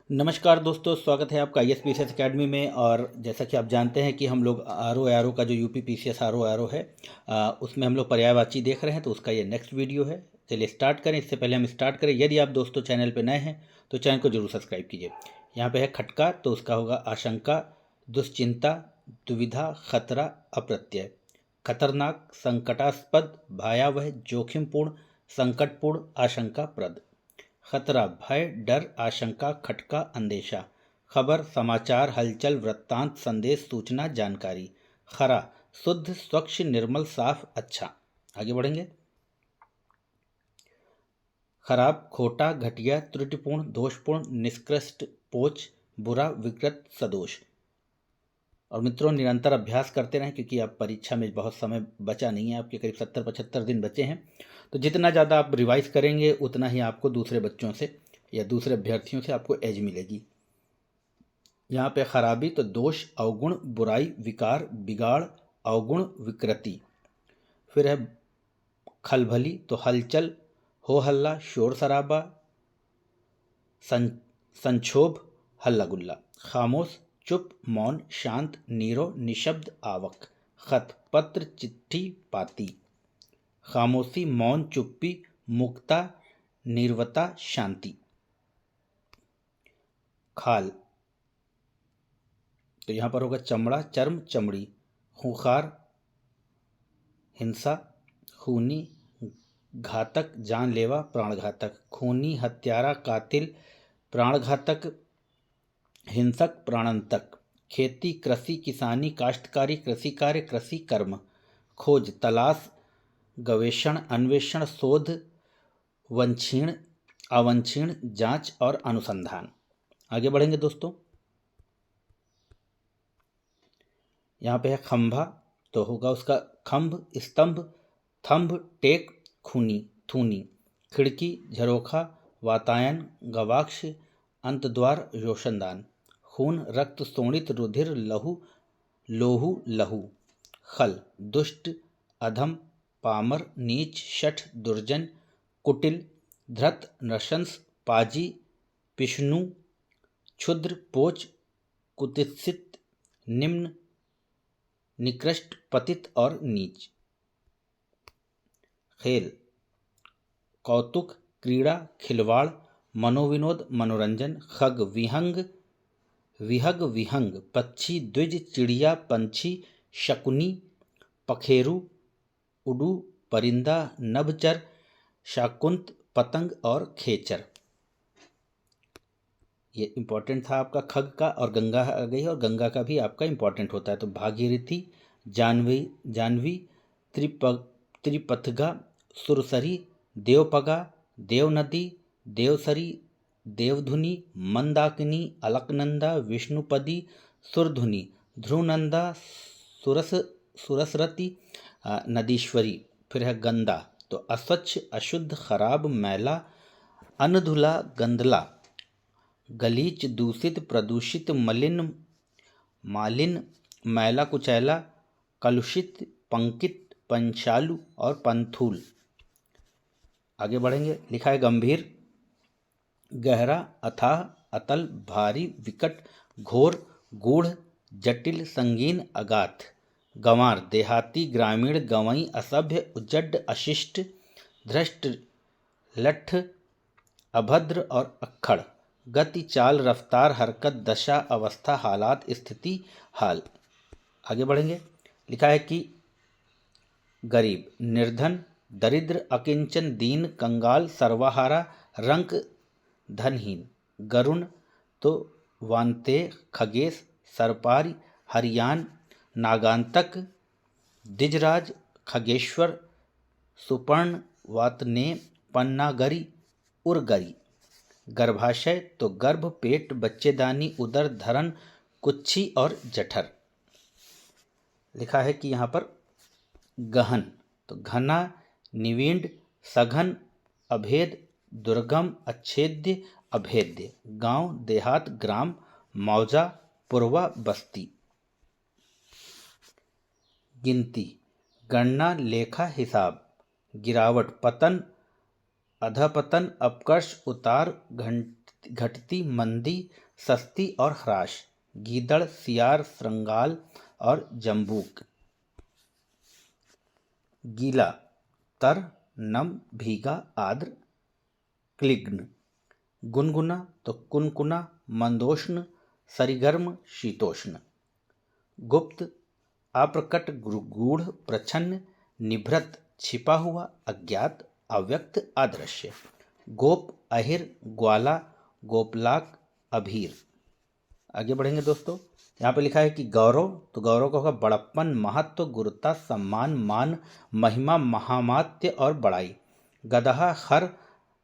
नमस्कार दोस्तों, स्वागत है आपका ISPCS एकेडमी में। और जैसा कि आप जानते हैं कि हम लोग RO का जो UPPCS RO है उसमें हम लोग पर्यायवाची देख रहे हैं, तो उसका ये नेक्स्ट वीडियो है। चलिए स्टार्ट करें। इससे पहले हम स्टार्ट करें, यदि आप दोस्तों चैनल पे नए हैं तो चैनल को जरूर सब्सक्राइब कीजिए। यहाँ पे है खटका, तो उसका होगा आशंका, दुश्चिंता, दुविधा, खतरा, अप्रत्यय। खतरनाक, संकटास्पद, भयावह, जोखिमपूर्ण, संकटपूर्ण, आशंकाप्रद। खतरा, भय, डर, आशंका, खटका, अंदेशा। खबर, समाचार, हलचल, वृत्तांत, संदेश, सूचना, जानकारी। खरा, शुद्ध, स्वच्छ, निर्मल, साफ, अच्छा। आगे बढ़ेंगे। खराब, खोटा, घटिया, त्रुटिपूर्ण, दोषपूर्ण, निष्कृष्ट, पोच, बुरा, विकृत, सदोष। और मित्रों, निरंतर अभ्यास करते रहें, क्योंकि आप परीक्षा में बहुत समय बचा नहीं है, आपके करीब 70-75 दिन बचे हैं। तो जितना ज़्यादा आप रिवाइज करेंगे उतना ही आपको दूसरे बच्चों से या दूसरे अभ्यर्थियों से आपको एज मिलेगी। यहाँ पे खराबी तो दोष, अवगुण, बुराई, विकार, बिगाड़, अवगुण, विकृति। फिर है खलभली तो हलचल, हो हल्ला, शोर शराबा, संक्षोभ, हल्ला गुल्ला। खामोश, चुप, मौन, शांत, नीरो, निशब्द, आवक। खत, पत्र, चिट्ठी, पाती। खामोशी, मौन, चुप्पी, मुक्ता, निर्वता, शांति। खाल तो यहाँ पर होगा चमड़ा, चर्म, चमड़ी। खूंखार, हिंसा, खूनी, घातक, जानलेवा, प्राणघातक। खूनी, हत्यारा, कातिल, प्राणघातक, हिंसक, प्राणांतक। खेती, कृषि, किसानी, काश्तकारी, कृषि कार्य, कृषि कर्म। खोज, तलाश, गवेषण, अन्वेषण, शोध, वंशीण, अवंशीण, जांच और अनुसंधान। आगे बढ़ेंगे दोस्तों। यहाँ पे है खंभा, तो होगा उसका खंभ, स्तंभ, थंभ, टेक, खूनी, थूनी। खिड़की, झरोखा, वातायन, गवाक्ष, अंतद्वार, रोशनदान। खून, रक्त, शोणित, रुधिर, लहू, लोहू, लहू। खल, दुष्ट, अधम, पामर, नीच, शठ, दुर्जन, कुटिल, धृत, नृशंस, पाजी, पिशनु, क्षुद्र, पोच, कुत्सित, निम्न, निकृष्ट, पतित और नीच। खेल, कौतुक, क्रीड़ा, खिलवाड़, मनोविनोद, मनोरंजन। खग, विहंग, विहग, विहंग, पक्षी, द्विज, चिड़िया, पंछी, शकुनी, पखेरु, उडू, परिंदा, नभचर, शाकुंत, पतंग और खेचर। ये इंपॉर्टेंट था आपका खग का। और गंगा आ गई है, और गंगा का भी आपका इंपॉर्टेंट होता है। तो भागीरथी, जानवी, जानवी, त्रिपथगा, सुरसरी, देवपगा, देवनदी, देवसरी, देवधुनी, मंदाकिनी, अलकनंदा, विष्णुपदी, सुरधुनी, ध्रुवनंदा, सुरस सुरसरती, नदीश्वरी। फिर है गंदा, तो अस्वच्छ, अशुद्ध, खराब, मैला, अनधुला, गंदला, गलीच, दूषित, प्रदूषित, मलिन, मालिन, मैला कुचैला, कलुषित, पंकित, पंचालु और पंथूल। आगे बढ़ेंगे। लिखा है गंभीर, गहरा, अथाह, अतल, भारी, विकट, घोर, गूढ़, जटिल, संगीन, अगाध। गंवार, देहाती, ग्रामीण, गंवई, असभ्य, उजड्ड, अशिष्ट, धृष्ट, लठ, अभद्र और अक्खड़। गति, चाल, रफ्तार, हरकत, दशा, अवस्था, हालात, स्थिति, हाल। आगे बढ़ेंगे। लिखा है कि गरीब, निर्धन, दरिद्र, अकिंचन, दीन, कंगाल, सर्वहारा, रंक, धनहीन। गरुण तो वानते, खगेश, सरपारी, हरियान, नागांतक, दिजराज, खगेश्वर, सुपर्ण, वातने, पन्नागरी, उर्गरी। गर्भाशय तो गर्भ, पेट, बच्चेदानी, उदर, धरण, कुच्छी और जठर। लिखा है कि यहाँ पर गहन तो घना, निविड़, सघन, अभेद, दुर्गम, अच्छेद्य, अभेद्य। गांव, देहात, ग्राम, मौजा, पूर्वा, बस्ती। गिनती, गणना, लेखा, हिसाब। गिरावट, पतन, अधपतन, अपकर्ष, उतार, घटती, मंदी, सस्ती और ह्रास। गीदड़, सियार, श्रृंगाल और जम्बूक। गीला, तर, नम, भीगा, आर्द्र, क्लिग्न। गुनगुना तो कुनकुना, मंदोष्ण, सरिगर्म, शीतोष्ण। गुप्त, अप्रकट, गूढ़, प्रच्छन्न, निभृत, छिपा हुआ, अज्ञात, अव्यक्त, अदृश्य। गोप, अहिर, ग्वाला, गोपलाक, अभीर। आगे बढ़ेंगे दोस्तों। यहाँ पे लिखा है कि गौरव, तो गौरव का होगा बड़प्पन, महत्व, गुरुता, सम्मान, मान, महिमा, महामात्य और बड़ाई। गदहा, खर,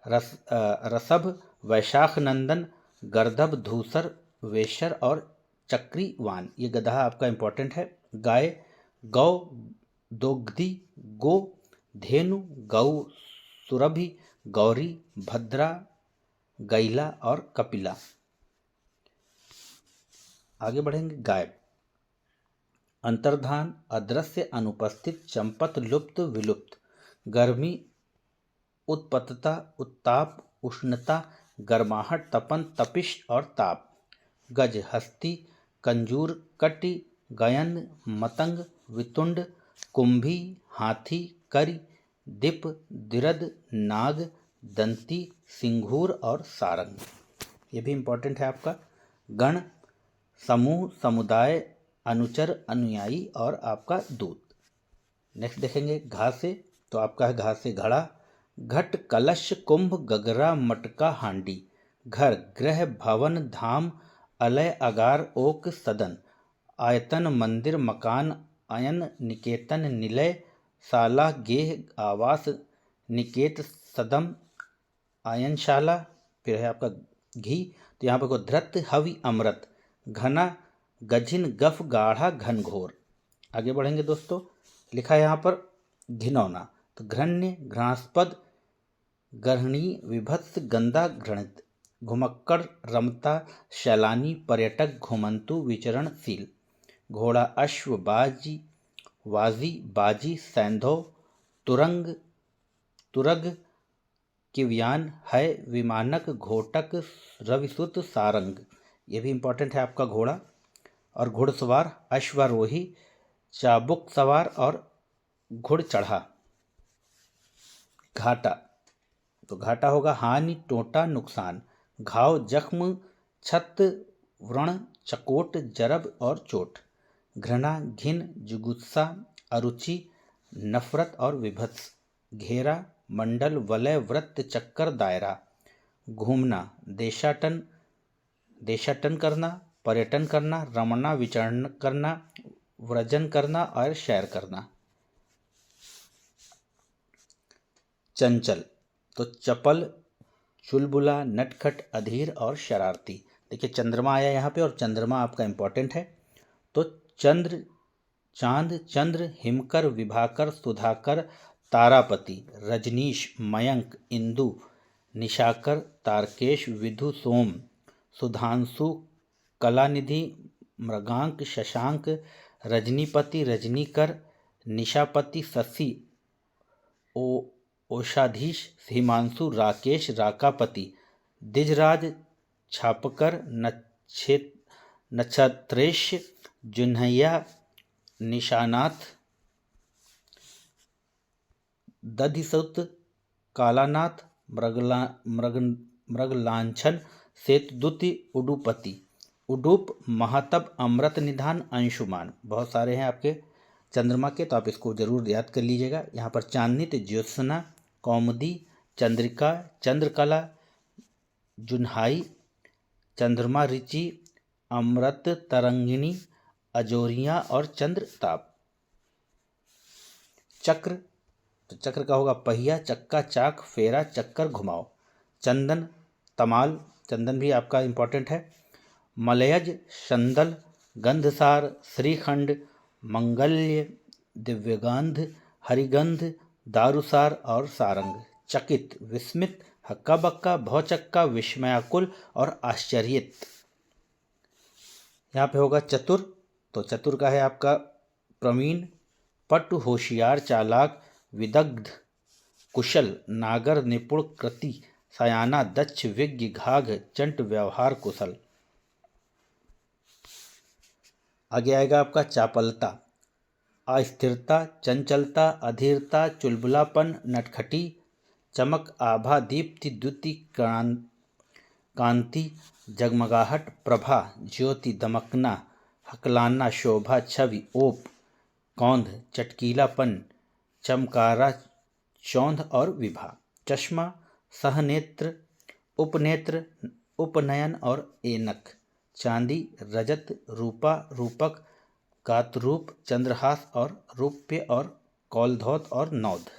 रसभ, वैशाख नंदन, गर्दभ, धूसर, वेशर और चक्रीवान। ये गदहा आपका इंपॉर्टेंट है। गाय, गौ, दोग्धी, गो, धेनु, गौ, सुरभि, गौरी, भद्रा, गैला और कपिला। आगे बढ़ेंगे। गायब, अंतर्धान, अदृश्य, अनुपस्थित, चंपत, लुप्त, विलुप्त। गर्मी, उत्पतता, उत्ताप, उष्णता, गर्माहट, तपन, तपिश और ताप। गज, हस्ती, कंजूर, कटि, गयन, मतंग, वितुंड, कुंभी, हाथी, करि, दिप, दिरद, नाग, दंती, सिंघूर और सारंग। ये भी इंपॉर्टेंट है आपका। गण, समूह, समुदाय, अनुचर, अनुयायी और आपका दूत। नेक्स्ट देखेंगे घा से, तो आपका है घा से घड़ा, घट, कलश, कुंभ, गगरा, मटका, हांडी। घर, गृह, भवन, धाम, अलय, अगार, ओक, सदन। आयतन, मंदिर, मकान, अयन, निकेतन, निलय, शाला, गेह, आवास, निकेत, सदम, आयनशाला। फिर है आपका घी, तो यहाँ पर धृत, हवि, अमृत। घना, गझिन, गफ, गाढ़ा, घनघोर। आगे बढ़ेंगे दोस्तों। लिखा है यहाँ पर घिनौना, तो घृण्य, घृणास्पद, गर्हणी, विभत्स, गंदा, घृणित। घुमक्कड़, रमता, शैलानी, पर्यटक, घुमंतु, विचरणशील। घोड़ा, अश्व, बाजी, वाजी, बाजी, सैंधव, तुरंग, तुरग, किव्यान, है, विमानक, घोटक, रविसुत, सारंग। ये भी इंपॉर्टेंट है आपका घोड़ा। और घुड़सवार, अश्वारोही, चाबुक सवार और घुड़ चढ़ा। घाटा, तो घाटा होगा हानि, टोटा, नुकसान। घाव, जख्म, छत, व्रण, चकोट, जरब और चोट। घृणा, घिन, जुगुत्सा, अरुचि, नफरत और विभत्स। घेरा, मंडल, वलय, वृत्त, चक्कर, दायरा। घूमना, देशाटन, देशाटन करना, पर्यटन करना, रमना, विचरण करना, व्रजन करना और सैर करना। चंचल, तो चपल, चुलबुला, नटखट, अधीर और शरारती। देखिए चंद्रमा आया यहाँ पे, और चंद्रमा आपका इंपॉर्टेंट है। तो चंद्र, चांद, चंद्र, हिमकर, विभाकर, सुधाकर, तारापति, रजनीश, मयंक, इंदु, निशाकर, तारकेश, विधु, सोम, सुधांशु, कलानिधि, मृगांक, शशांक, रजनीपति, रजनीकर, निशापति, शशि, ओषाधीश, हिमांशु, राकेश, राकापति, दिजराज, छापकर, नक्षत्रेश, जुन्हैया, निशानाथ, दधिसुत, कालानाथ, मृगलांछन, सेतुदूति, उडुपति। उडुप, महातप, अमृत निधान, अंशुमान। बहुत सारे हैं आपके चंद्रमा के, तो आप इसको जरूर याद कर लीजिएगा। यहाँ पर चांदनी, तो ज्योत्सना, कौमुदी, चंद्रिका, चंद्रकला, जुन्हाई, चंद्रमा, ऋचि, अमृत तरंगिणी, अजोरियाँ और चंद्रताप। चक्र, तो चक्र का होगा पहिया, चक्का, चाक, फेरा, चक्कर, घुमाओ। चंदन, तमाल, चंदन भी आपका इंपॉर्टेंट है। मलयज, संदल, गंधसार, श्रीखंड, मंगल्य, दिव्यगंध, हरिगंध, दारुसार और सारंग। चकित, विस्मित, हक्का बक्का, भौचक्का, विस्मयाकुल और आश्चर्यित। यहाँ पे होगा चतुर, तो चतुर का है आपका प्रवीण, पटु, होशियार, चालाक, विदग्ध, कुशल, नागर, निपुण, कृति, सायाना दक्ष विज्ञ घाघ चंट व्यवहार कुशल। आगे आएगा आपका चापलता, अस्थिरता, चंचलता, अधीरता, चुलबुलापन, नटखटी, चमक, आभा, दीप्ति, द्युति, कांति, जगमगाहट, प्रभा, ज्योति, दमकना, हकलाना, शोभा, छवि, ओप, कौंध, चटकीलापन, चमकारा, चौंध और विभा। चश्मा, सहनेत्र, उपनेत्र, उपनयन और एनक। चांदी, रजत, रूपा, रूपक, गातरूप, चंद्रहास और रूप्य और कौलधौत और नौध।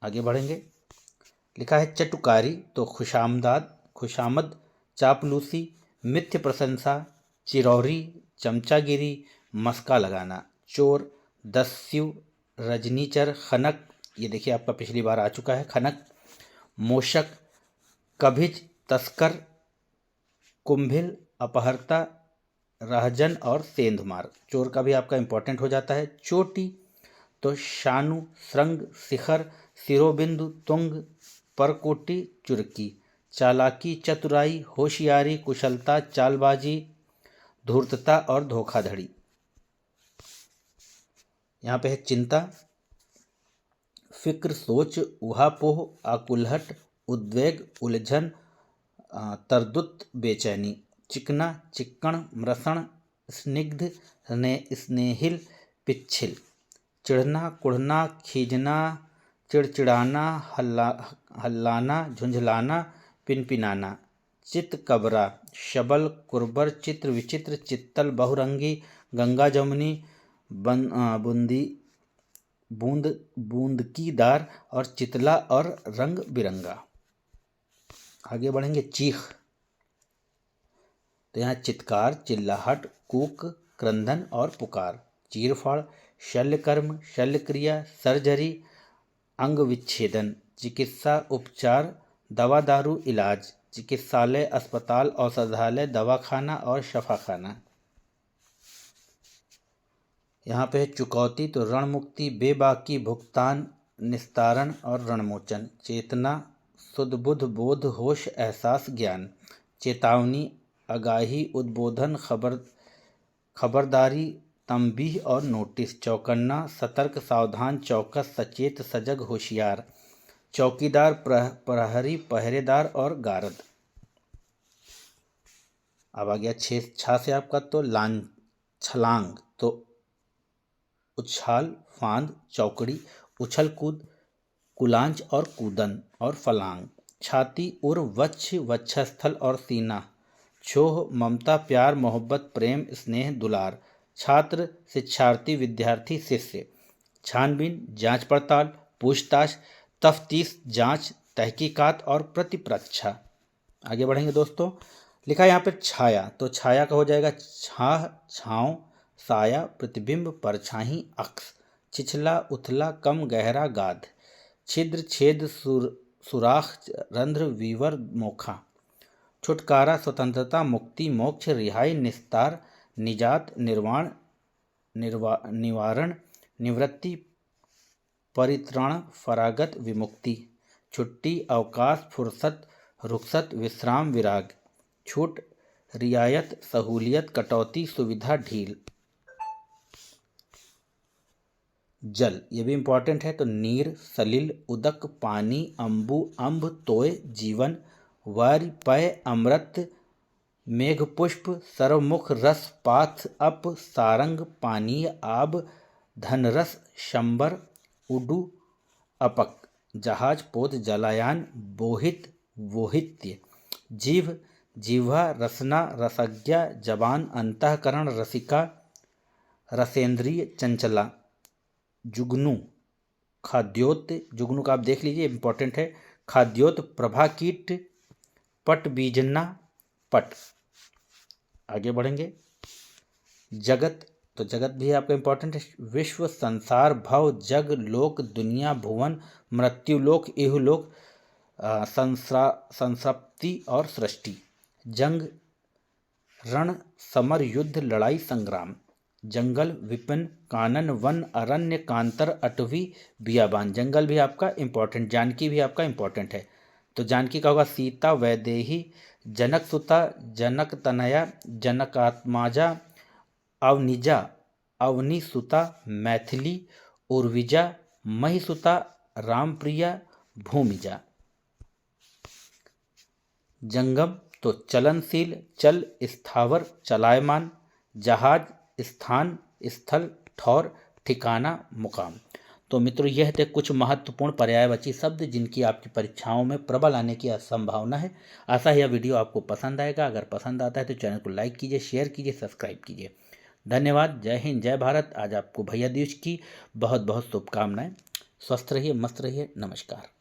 आगे बढ़ेंगे। लिखा है चटुकारी, तो खुशामद, चापलूसी, मिथ्य प्रशंसा, चिरौरी, चमचागिरी, मस्का लगाना। चोर, दस्यु, रजनीचर, खनक, ये देखिए आपका पिछली बार आ चुका है खनक। मोशक, कभिज, तस्कर, कुंभिल, अपहर्ता, रहजन और सेंधमार। चोर का भी आपका इंपॉर्टेंट हो जाता है। चोटी, तो शानु, श्रृंग, शिखर, शिरोबिंदु, तुंग, परकोटी, चुरकी। चालाकी, चतुराई, होशियारी, कुशलता, चालबाजी, धूर्तता और धोखाधड़ी। यहाँ पे है चिंता, फिक्र, सोच, उहापोह, आकुलहट, उद्वेग, उलझन, तरदुत, बेचैनी। चिकना, चिक्कण, मृषण, स्निग्ध, स्नेहिल, पिच्छिल। चिढ़ना, कुढ़ना, खींचना, चिड़चिड़ाना, हल्लाना, झुंझलाना, पिनपिनाना। चित कबरा, शबल, कुरबर, चित्र विचित्र, चित्तल, बहुरंगी, गंगा जमुनी, बूंदकीदार और चितला और रंग बिरंगा। आगे बढ़ेंगे। चीख, तो यहाँ चित्कार, चिल्लाहट, कूक, क्रंदन और पुकार। चीरफाड़, शल्यकर्म, शल्यक्रिया, सर्जरी, अंग विच्छेदन। चिकित्सा, उपचार, दवा दारू, इलाज। चिकित्सालय, अस्पताल, औषधालय, दवाखाना और शफाखाना। यहाँ पे है चुकौती, तो ऋण मुक्ति, बेबाकी, भुगतान, निस्तारण और ऋणमोचन। चेतना, सुध बुध, बोध, होश, एहसास, ज्ञान। चेतावनी, आगाही, उद्बोधन, खबरदारी, तंबीह और नोटिस। चौकन्ना, सतर्क, सावधान, चौकस, सचेत, सजग, होशियार। चौकीदार, प्रहरी, पहरेदार और गारद। अब आ गया छा से आपका, तो छलांग, तो उछाल, फांद, चौकड़ी, उछल कूद, कुलांच और कूदन और फलांग। छाती, उर, वक्ष, वक्षस्थल और सीना। छोह, ममता, प्यार, मोहब्बत, प्रेम, स्नेह, दुलार। छात्र, शिक्षार्थी, विद्यार्थी, शिष्य। छानबीन, जांच पड़ताल, पूछताछ, तफ्तीश, जांच, तहकीकात और प्रतिपरीक्षा। आगे बढ़ेंगे दोस्तों। लिखा है यहाँ पे छाया, तो छाया का हो जाएगा छाह, छाँव, साया, प्रतिबिंब, परछाई, अक्स। छिछला, उथला, कम, गहरा, गाध। छिद्र, छेद, सुराख, रंध्र, वीवर, मोखा। छुटकारा, स्वतंत्रता, मुक्ति, मोक्ष, रिहाई, निस्तार, निजात, निर्वाण, निवारण, निवृत्ति, परित्राण, फरागत, विमुक्ति। छुट्टी, अवकाश, फुर्सत, रुखसत, विश्राम, विराग। छूट, रियायत, सहूलियत, कटौती, सुविधा, ढील। जल, ये भी इंपॉर्टेंट है, तो नीर, सलिल, उदक, पानी, अम्बु, अम्भ, तोय, जीवन, वार्य, पय, अमृत, मेघपुष्प, सर्वमुख, रस, पाथ, अप, सारंग, पानीय, आब, धनरस, शंबर, उडु, अपक। जहाज, पोत, जलायान, बोहित, वोहित्य। जीभ, जिह्वा, रसना, रसज्ञा, जबान, अंतःकरण, रसिका, रसेंद्रिय, चंचला। जुगनू, खाद्योत, जुगनू का आप देख लीजिए, इंपॉर्टेंट है। खाद्योत, प्रभाकीट, पट, बीजना, पट। आगे बढ़ेंगे। जगत, तो जगत भी आपका इंपॉर्टेंट है। विश्व, संसार, भव, जग, लोक, दुनिया, भुवन, मृत्युलोक, इहलोक, संसप्ति और सृष्टि। जंग, रण, समर, युद्ध, लड़ाई, संग्राम। जंगल, विपिन, कानन, वन, अरण्य, कांतर, अटवी, बियाबान। जंगल भी आपका इंपॉर्टेंट, जानकी भी आपका इंपॉर्टेंट है। तो जानकी का होगा सीता वैदेही, जनक सुता, जनक तनया, जनकात्माजा, अवनिजा, अवनी सुता, मैथिली, उर्विजा, महिसुता, रामप्रिया, भूमिजा। जंगम तो चलनशील, चल, स्थावर, चलायमान, जहाज, स्थान, स्थल, ठौर, ठिकाना, मुकाम। तो मित्रों यह थे कुछ महत्वपूर्ण पर्यायवाची शब्द जिनकी आपकी परीक्षाओं में प्रबल आने की संभावना है। आशा है यह वीडियो आपको पसंद आएगा। अगर पसंद आता है तो चैनल को लाइक कीजिए, शेयर कीजिए, सब्सक्राइब कीजिए। धन्यवाद। जय हिंद, जय भारत। आज आपको भैया दूज की बहुत बहुत शुभकामनाएं। स्वस्थ रहिए, मस्त रहिए। नमस्कार।